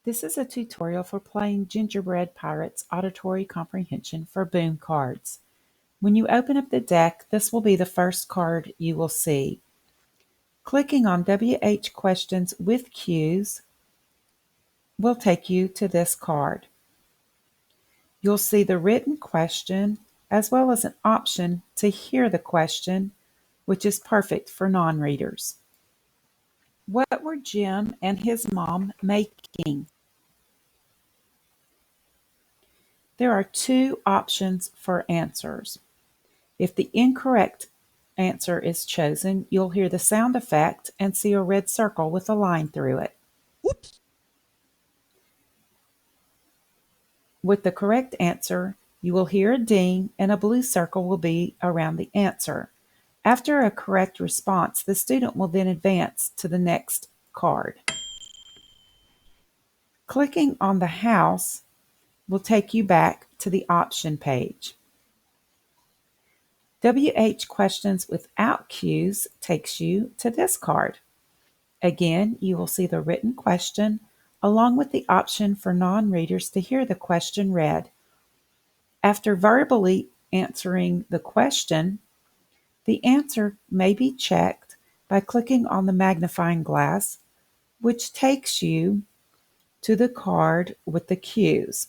This is a tutorial for playing Gingerbread Pirates Auditory Comprehension for Boom cards. When you open up the deck, this will be the first card you will see. Clicking on WH Questions with Cues will take you to this card. You'll see the written question as well as an option to hear the question, which is perfect for non-readers. What were Jim and his mom making? There are two options for answers. If the incorrect answer is chosen, you'll hear the sound effect and see a red circle with a line through it. Whoops. With the correct answer, you will hear a ding and a blue circle will be around the answer. After a correct response, the student will then advance to the next card. Clicking on the house will take you back to the option page. WH Questions without cues takes you to this card. Again, you will see the written question along with the option for non-readers to hear the question read. After verbally answering the question, the answer may be checked by clicking on the magnifying glass, which takes you to the card with the cues.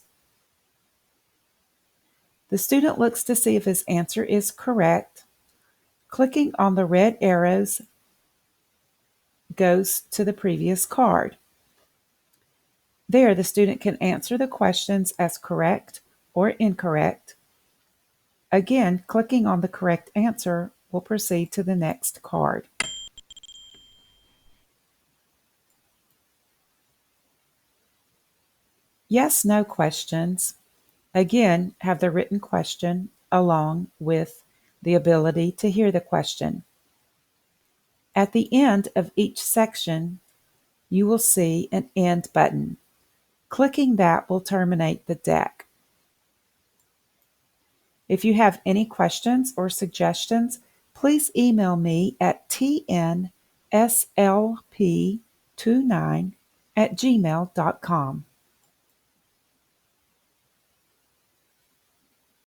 The student looks to see if his answer is correct. Clicking on the red arrows goes to the previous card. There, the student can answer the questions as correct or incorrect. Again, clicking on the correct answer will proceed to the next card. Yes/no questions, again, have the written question along with the ability to hear the question. At the end of each section, you will see an End button. Clicking that will terminate the deck. If you have any questions or suggestions, please email me at tnslp29@gmail.com.